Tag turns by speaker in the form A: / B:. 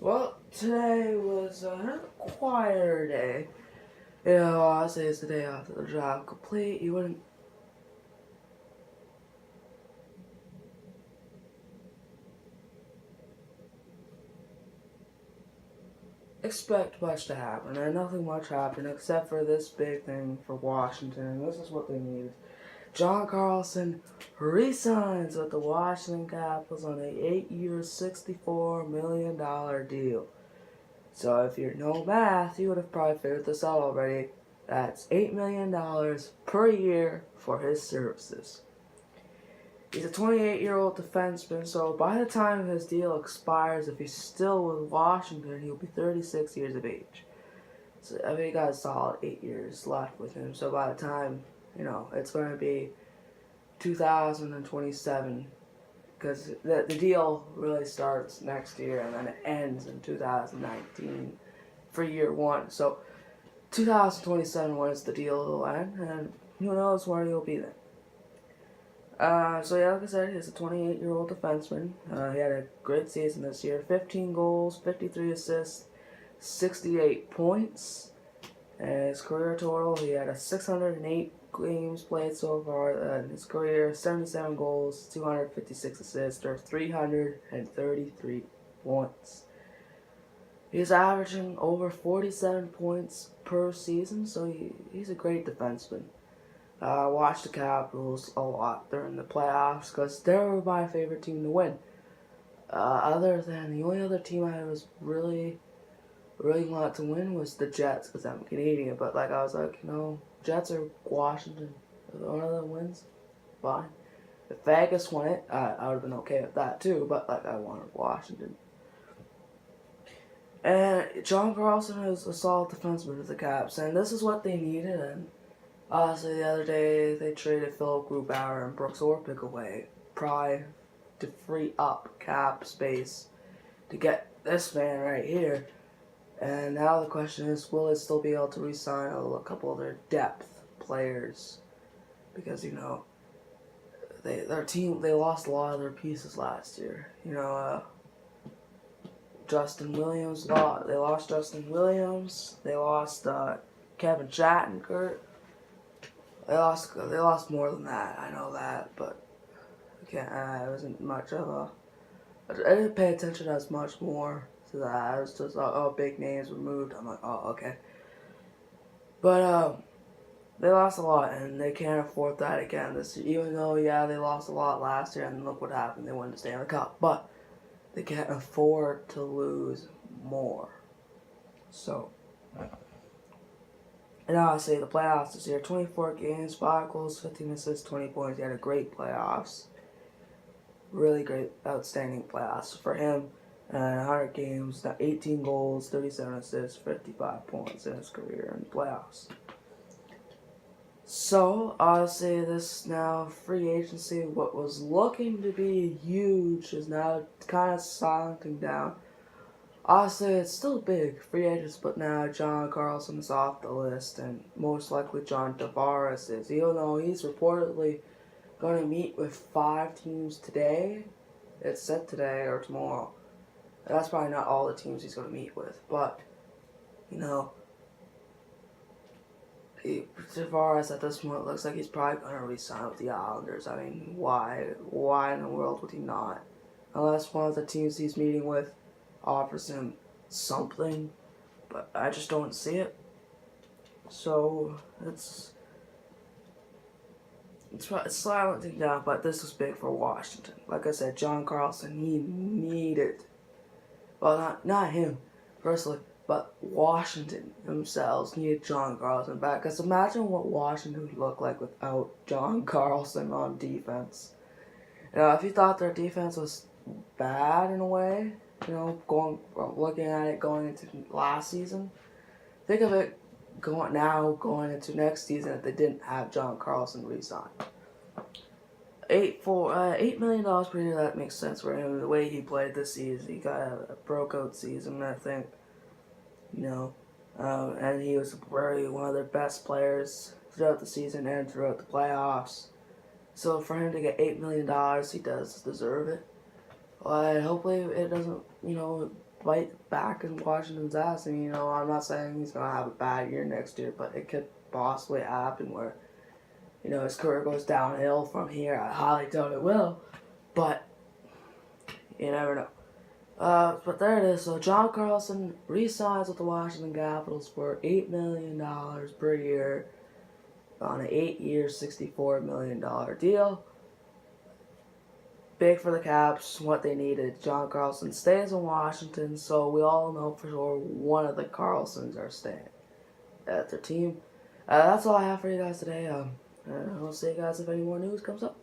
A: Well, today was a quieter day. You know, honestly, it's the day after the job complete. You wouldn't expect much to happen, and nothing much happened except for this big thing for Washington, and this is what they needed. John Carlson resigns with the Washington Capitals on an 8-year, $64 million deal. So if you're no math, you would have probably figured this out already. That's $8 million per year for his services. He's a 28-year-old defenseman, so by the time his deal expires, if he's still with Washington, he'll be 36 years of age. So, I mean, he got a solid 8 years left with him, so by the time, it's going to be 2027, because the deal really starts next year, and then it ends in 2019 for year one. So, 2027 was the deal will end, and who knows where he'll be then. So yeah, like I said, he's a 28-year-old defenseman. He had a great season this year. 15 goals, 53 assists, 68 points. And his career total, he had a 608 games played so far in his career, 77 goals, 256 assists, or 333 points. He's averaging over 47 points per season, so he's a great defenseman. I watched the Capitals a lot during the playoffs because they were my favorite team to win. Other than the only other team I was really wanted to win was the Jets because I'm Canadian. But I was like, Jets or Washington, if one of them wins, fine. If Vegas won it, I would have been okay with that too. But I wanted Washington. And John Carlson is a solid defenseman with the Caps, and this is what they needed. And honestly, the other day they traded Philip Grubauer and Brooks Orpik away, probably to free up cap space to get this man right here. And now the question is, will it still be able to re-sign a couple of their depth players? Because their team, they lost a lot of their pieces last year. Justin Williams, they lost Justin Williams. They lost Kevin Shattenkirk. They lost more than that. I know that, but it wasn't much of a. I didn't pay attention as much more to that. I was just big names were moved. I'm like, oh, okay. But they lost a lot, and they can't afford that again this year. Even though they lost a lot last year, and look what happened. They won the Stanley Cup, but they can't afford to lose more. So. And honestly, the playoffs this year, 24 games, 5 goals, 15 assists, 20 points. He had a great playoffs. Really great, outstanding playoffs for him. 100 games, 18 goals, 37 assists, 55 points in his career in the playoffs. So, honestly, this now free agency, what was looking to be huge, is now kind of silencing down. Honestly, it's still big, free agents, but now John Carlson is off the list, and most likely John Tavares is. Even though he's reportedly going to meet with 5 teams today, it's said today or tomorrow. And that's probably not all the teams he's going to meet with, but, Tavares at this point looks like he's probably going to re-sign with the Islanders. I mean, why in the world would he not? Unless one of the teams he's meeting with offers him something, but I just don't see it. So it's silencing down, but this was big for Washington. Like I said, John Carlson, he needed, well, not him personally, but Washington themselves needed John Carlson back. Because imagine what Washington would look like without John Carlson on defense. If you thought their defense was bad in a way, looking at it going into last season, think of it going into next season if they didn't have John Carlson re-sign. $8 million per year, that makes sense for him. The way he played this season, he got a breakout season, I think. And he was one of their best players throughout the season and throughout the playoffs. So for him to get $8 million, he does deserve it. But hopefully it doesn't, bite back in Washington's ass. And, you know, I'm not saying he's going to have a bad year next year, but it could possibly happen where, you know, his career goes downhill from here. I highly doubt it will, but you never know. But there it is. So John Carlson re-signs with the Washington Capitals for $8 million per year on an 8-year, $64 million deal. Big for the Caps, what they needed. John Carlson stays in Washington, so we all know for sure one of the Carlsons are staying at their team. That's all I have for you guys today. I'll see you guys if any more news comes up.